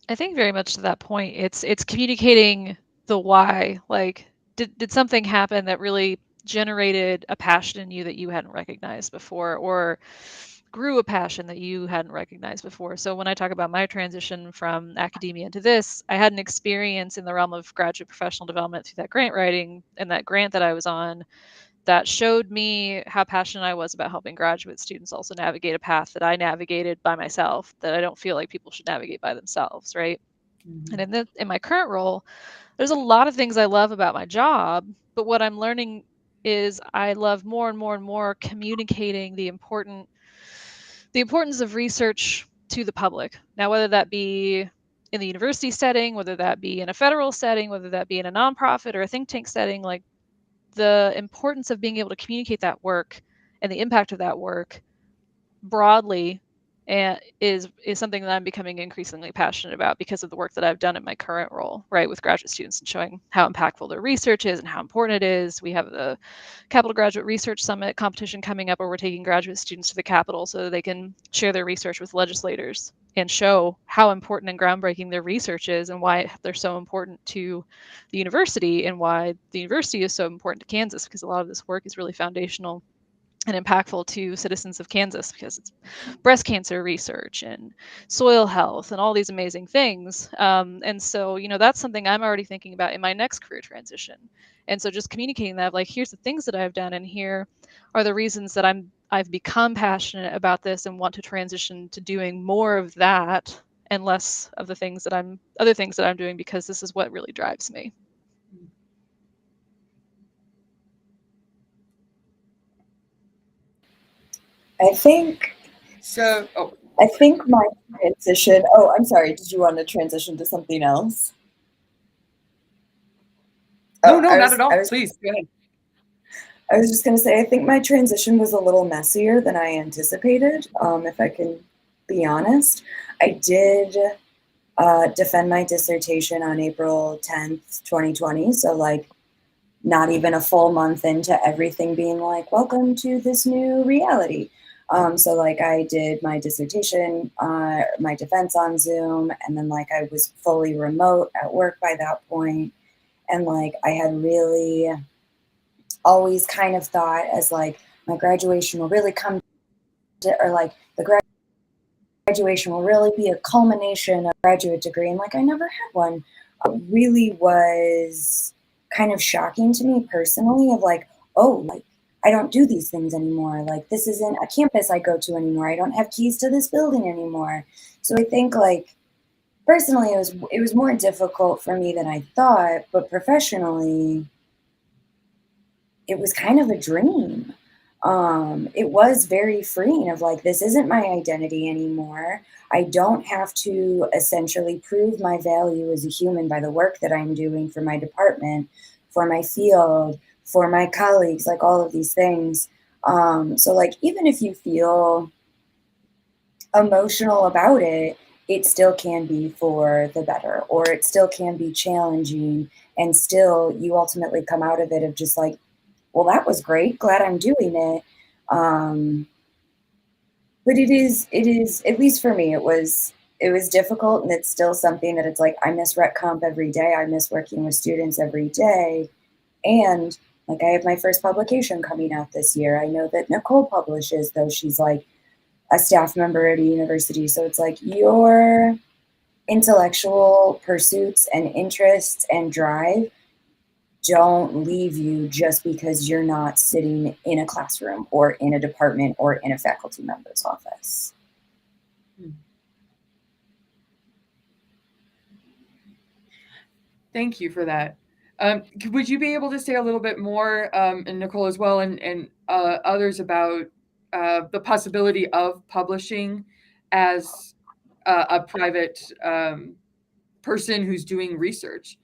I think very much to that point, it's communicating the why. Like, did something happen that really generated a passion in you that you hadn't recognized before, or grew a passion that you hadn't recognized before? So when I talk about my transition from academia into this, I had an experience in the realm of graduate professional development through that grant writing and that grant that I was on, that showed me how passionate I was about helping graduate students also navigate a path that I navigated by myself, that I don't feel like people should navigate by themselves, right? Mm-hmm. And in my current role, there's a lot of things I love about my job, but what I'm learning is I love more and more and more communicating the importance of research to the public. Now, whether that be in the university setting, whether that be in a federal setting, whether that be in a nonprofit or a think tank setting, like, the importance of being able to communicate that work and the impact of that work broadly is something that I'm becoming increasingly passionate about because of the work that I've done in my current role, right, with graduate students, and showing how impactful their research is and how important it is. We have the Capital Graduate Research Summit competition coming up, where we're taking graduate students to the Capitol so that they can share their research with legislators and show how important and groundbreaking their research is, and why they're so important to the university, and why the university is so important to Kansas, because a lot of this work is really foundational and impactful to citizens of Kansas, because it's breast cancer research and soil health and all these amazing things. And so, that's something I'm already thinking about in my next career transition. And so just communicating that, like, here's the things that I've done, and here are the reasons that I've become passionate about this and want to transition to doing more of that and less of the other things that I'm doing, because this is what really drives me. I think my transition. Oh, I'm sorry. Did you want to transition to something else? No, not at all. Please, go ahead. I was just going to say, I think my transition was a little messier than I anticipated, if I can be honest. I did defend my dissertation on April 10th, 2020. So, like, not even a full month into everything being like, welcome to this new reality. So, like, I did my dissertation, my defense on Zoom, and then, like, I was fully remote at work by that point. And, like, I had really always kind of thought as, like, my graduation will really come to, or, like, the graduation will really be a culmination of a graduate degree. And, like, I never had one. It really was kind of shocking to me personally of, like, oh, like, I don't do these things anymore. Like, this isn't a campus I go to anymore. I don't have keys to this building anymore. So I think, like, personally, it was more difficult for me than I thought, but professionally, it was kind of a dream. It was very freeing of, like, this isn't my identity anymore. I don't have to essentially prove my value as a human by the work that I'm doing for my department, for my field, for my colleagues, like all of these things. So, like, even if you feel emotional about it, it still can be for the better, or it still can be challenging, and still you ultimately come out of it of just like, well, that was great. Glad I'm doing it. But it is, at least for me, it was difficult, and it's still something that it's like, I miss Rec Comp every day. I miss working with students every day. And, like, I have my first publication coming out this year. I know that Nicole publishes, though she's like a staff member at a university. So it's like your intellectual pursuits and interests and drive don't leave you just because you're not sitting in a classroom or in a department or in a faculty member's office. Thank you for that. Would you be able to say a little bit more, and Nicole as well, and others, about the possibility of publishing as a private person who's doing research?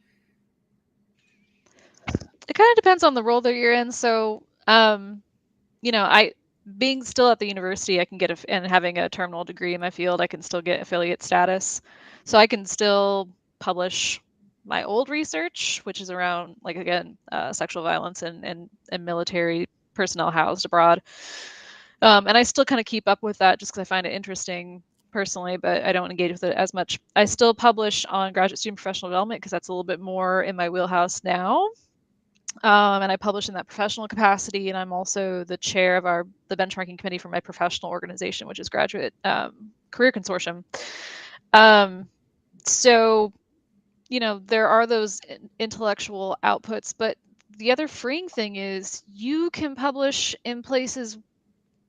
It kind of depends on the role that you're in. So, I being still at the university, I can get and having a terminal degree in my field, I can still get affiliate status. So I can still publish my old research, which is around, like, again, sexual violence and military personnel housed abroad. And I still kind of keep up with that just because I find it interesting personally, but I don't engage with it as much. I still publish on graduate student professional development because that's a little bit more in my wheelhouse now. And I publish in that professional capacity, and I'm also the chair of the benchmarking committee for my professional organization, which is Graduate Career Consortium. So, there are those intellectual outputs, but the other freeing thing is you can publish in places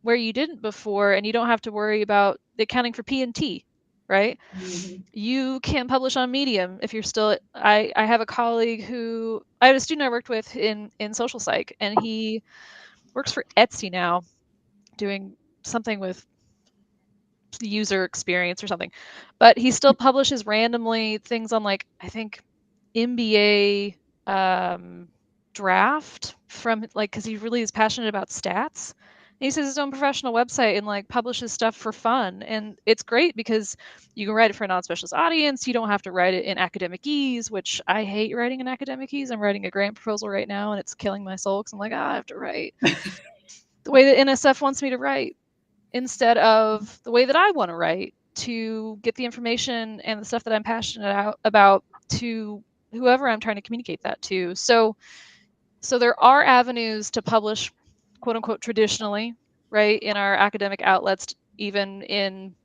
where you didn't before, and you don't have to worry about accounting for P&T, right? Mm-hmm. You can publish on Medium if you're still. I have a colleague I had a student I worked with in social psych, and he works for Etsy now, doing something with the user experience or something, but he still publishes randomly things on, like, I think MBA draft from, like, because he really is passionate about stats. And he says his own professional website and, like, publishes stuff for fun, and it's great because you can write it for a non-specialist audience. You don't have to write it in academic ease, which I hate writing in academic ease. I'm writing a grant proposal right now, and it's killing my soul because I'm like, I have to write the way that NSF wants me to write instead of the way that I want to write to get the information and the stuff that I'm passionate about to whoever I'm trying to communicate that to. So there are avenues to publish quote unquote traditionally, right, in our academic outlets, even in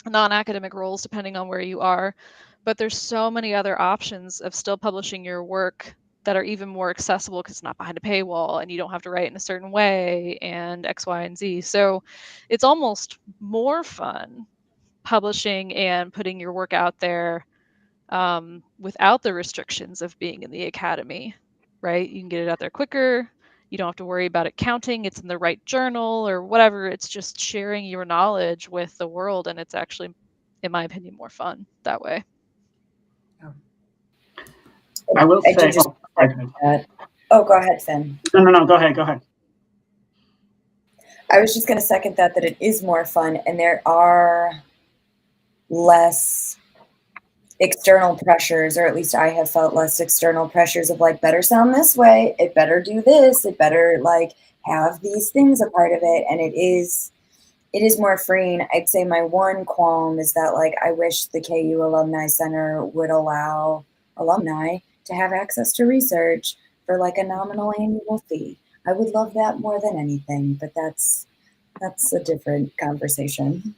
non-academic roles, depending on where you are. But there's so many other options of still publishing your work that are even more accessible because it's not behind a paywall and you don't have to write in a certain way and X, Y, and Z. So it's almost more fun publishing and putting your work out there without the restrictions of being in the academy, right? You can get it out there quicker. You don't have to worry about it counting. It's in the right journal or whatever. It's just sharing your knowledge with the world. And it's actually, in my opinion, more fun that way. I will I say, did just go ahead, Finn. No, go ahead. I was just going to second that it is more fun, and there are less external pressures, or at least I have felt less external pressures of like, better sound this way, it better do this, it better like have these things a part of it. And it is more freeing. I'd say my one qualm is that like I wish the KU Alumni Center would allow alumni to have access to research for like a nominal annual fee. I would love that more than anything, but that's a different conversation.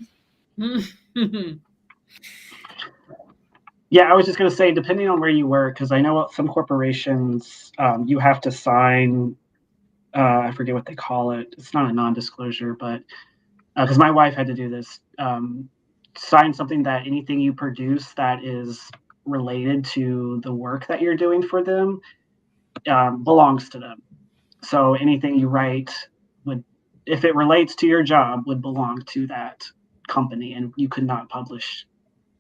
Yeah, I was just going to say, depending on where you work, because I know some corporations, you have to sign, I forget what they call it. It's not a non-disclosure, but because my wife had to do this, sign something that anything you produce that is related to the work that you're doing for them belongs to them. So anything you write would, if it relates to your job, would belong to that company, and you could not publish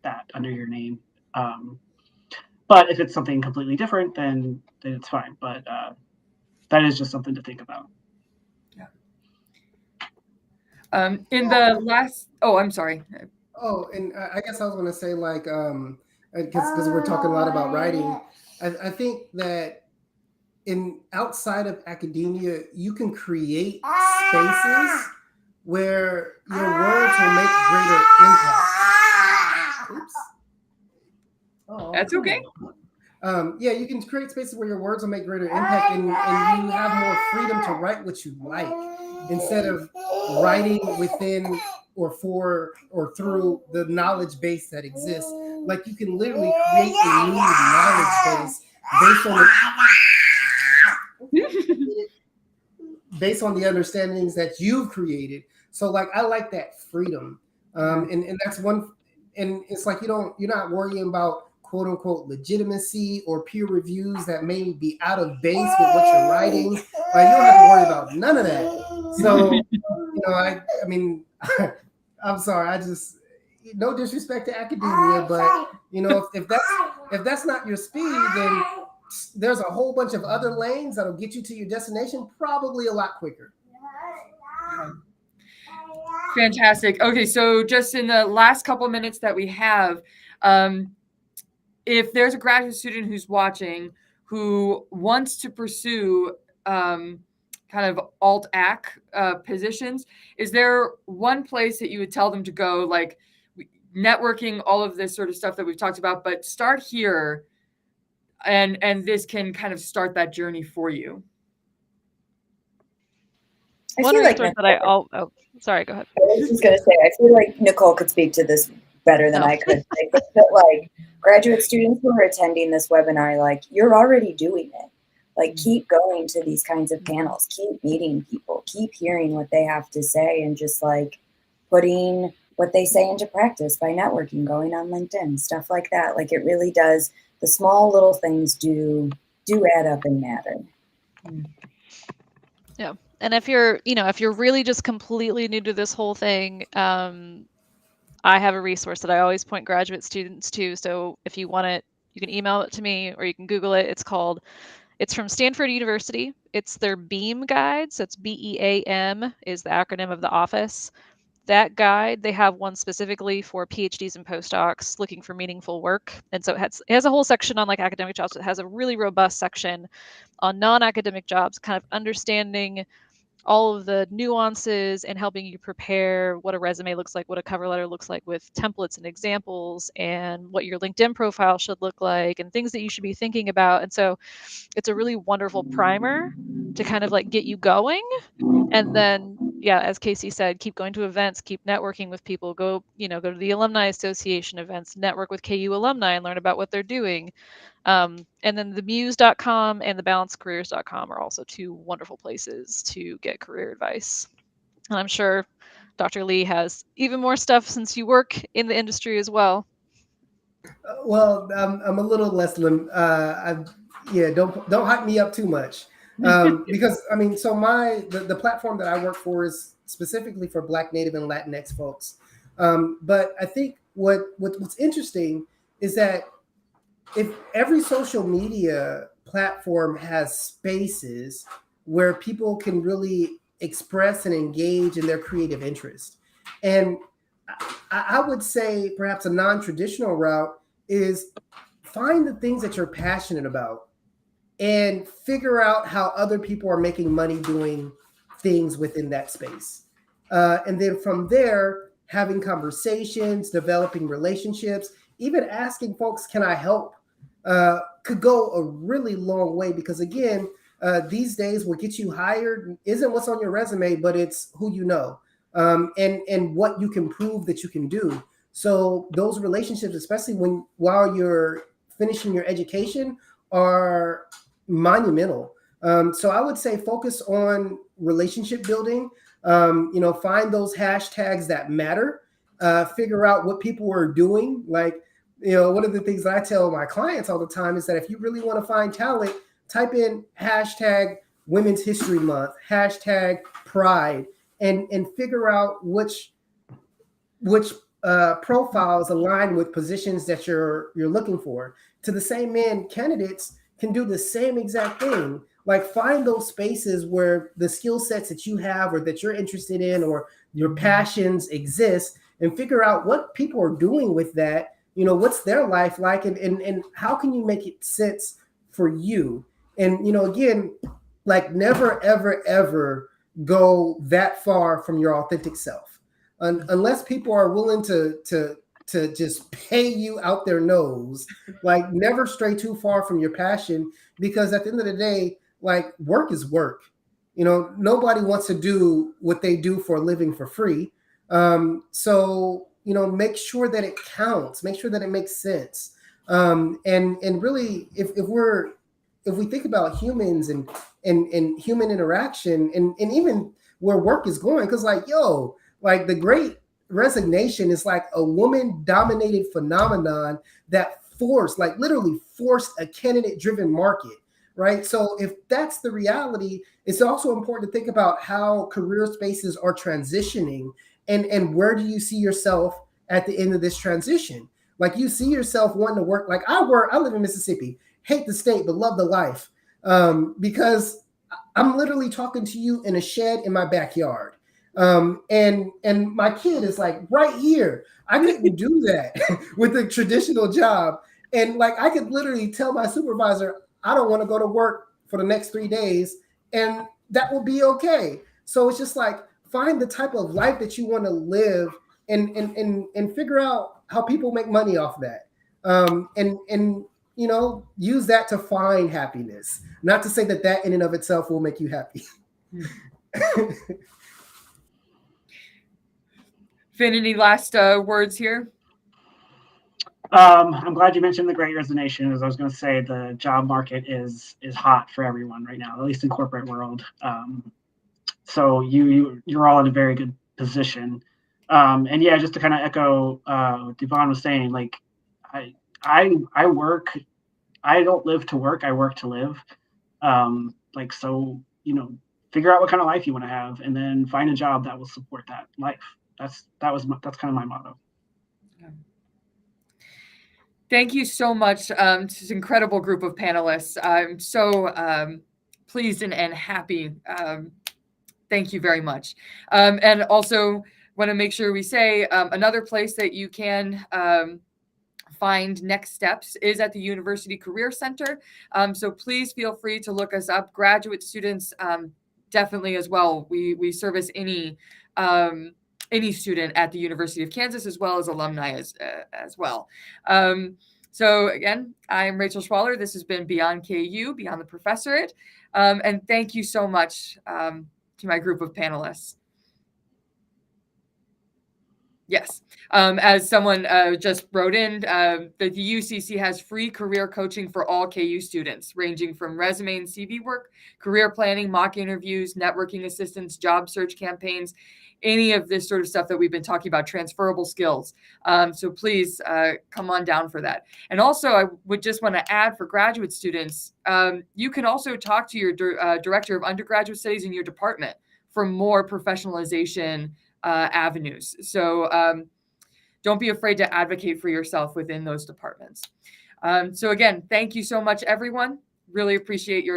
that under your name. But if it's something completely different, then it's fine. But that is just something to think about. Yeah. In the last, I'm sorry. Oh, and I guess I was going to say, like, because we're talking a lot about writing, I think that outside of academia, you can create spaces where your words will make greater impact. Oops. Oh, that's okay. Yeah, you can create spaces where your words will make greater impact, and you have more freedom to write what you like instead of writing within or for or through the knowledge base that exists. Like you can literally create a new knowledge base based on the understandings that you've created. So like I like that freedom. And that's one, and it's like you're not worrying about quote unquote legitimacy or peer reviews that may be out of base with what you're writing. Like you don't have to worry about none of that. So I mean I'm sorry, I just, no disrespect to academia, but if that's not your speed, then there's a whole bunch of other lanes that'll get you to your destination probably a lot quicker. Fantastic. Okay, so just in the last couple minutes that we have, if there's a graduate student who's watching who wants to pursue kind of alt-ac positions, is there one place that you would tell them to go, like networking, all of this sort of stuff that we've talked about, but start here and this can kind of start that journey for you? One resource that sorry, go ahead. I was just going to say, I feel like Nicole could speak to this better than I could. I think that like graduate students who are attending this webinar, like you're already doing it. Like keep going to these kinds of panels, keep meeting people, keep hearing what they have to say, and just like putting what they say into practice by networking, going on LinkedIn, stuff like that. Like it really does. The small little things do add up and matter. Yeah. And if you're really just completely new to this whole thing, I have a resource that I always point graduate students to. So if you want it, you can email it to me or you can Google it. It's from Stanford University. It's their BEAM guide. So it's BEAM is the acronym of the office. That guide, they have one specifically for PhDs and postdocs looking for meaningful work. And so it has a whole section on like academic jobs. It has a really robust section on non-academic jobs, kind of understanding all of the nuances and helping you prepare what a resume looks like, what a cover letter looks like with templates and examples, and what your LinkedIn profile should look like, and things that you should be thinking about. And so it's a really wonderful primer to kind of like get you going. And then, yeah, as Casey said, keep going to events, keep networking with people, go to the Alumni Association events, network with KU alumni and learn about what they're doing. And then the muse.com and the balancedcareers.com are also two wonderful places to get career advice. And I'm sure Dr. Lee has even more stuff since you work in the industry as well. Well, I'm a little less don't hype me up too much. Because I mean, so the platform that I work for is specifically for Black, Native, and Latinx folks. But I think what's interesting is that if every social media platform has spaces where people can really express and engage in their creative interest, and I would say perhaps a non-traditional route is find the things that you're passionate about and figure out how other people are making money doing things within that space. And then from there, having conversations, developing relationships, even asking folks, can I help? Could go a really long way, because again, these days what gets you hired isn't what's on your resume, but it's who you know, and what you can prove that you can do. So those relationships, especially while you're finishing your education, are monumental. So I would say focus on relationship building. Find those hashtags that matter. Figure out what people are doing. Like, one of the things that I tell my clients all the time is that if you really want to find talent, type in hashtag Women's History Month, hashtag Pride, and figure out which profiles align with positions that you're looking for. To the same end, candidates can do the same exact thing. Like, find those spaces where the skill sets that you have or that you're interested in or your passions exist, and figure out what people are doing with that. What's their life like, and how can you make it sense for you? And again, like, never ever ever go that far from your authentic self, unless people are willing to just pay you out their nose. Like, never stray too far from your passion, because at the end of the day, like, work is work. Nobody wants to do what they do for a living for free. So make sure that it counts, make sure that it makes sense. And really, if we think about humans and human interaction, and even where work is going, because like the Great Resignation is like a woman-dominated phenomenon that literally forced a candidate-driven market, right? So if that's the reality, it's also important to think about how career spaces are transitioning, and where do you see yourself at the end of this transition? Like, you see yourself wanting to work. Like, I live in Mississippi, hate the state, but love the life, because I'm literally talking to you in a shed in my backyard. And my kid is like right here. I couldn't do that with a traditional job. And like, I could literally tell my supervisor, I don't want to go to work for the next 3 days, and that will be okay. So it's just like, find the type of life that you want to live, and figure out how people make money off that. And use that to find happiness. Not to say that in and of itself will make you happy. Finn, any last words here? I'm glad you mentioned the Great Resignation, as I was going to say the job market is hot for everyone right now, at least in corporate world. So you're all in a very good position. And yeah, just to kind of echo what Davon was saying, like, I work, I don't live to work, I work to live. So figure out what kind of life you want to have, and then find a job that will support that life. That's kind of my motto. Yeah. Thank you so much to this incredible group of panelists. I'm so pleased and happy. Thank you very much. And also want to make sure we say another place that you can find next steps is at the University Career Center. So please feel free to look us up. Graduate students definitely as well, we service any student at the University of Kansas, as well as alumni as well. So again, I'm Rachel Schwaller. This has been Beyond KU, Beyond the Professoriate. And thank you so much to my group of panelists. Yes. As someone just wrote in, the UCC has free career coaching for all KU students, ranging from resume and CV work, career planning, mock interviews, networking assistance, job search campaigns, any of this sort of stuff that we've been talking about, transferable skills. So please come on down for that. And also, I would just want to add for graduate students, you can also talk to your director of undergraduate studies in your department for more professionalization avenues. So don't be afraid to advocate for yourself within those departments. So again, thank you so much, everyone. Really appreciate your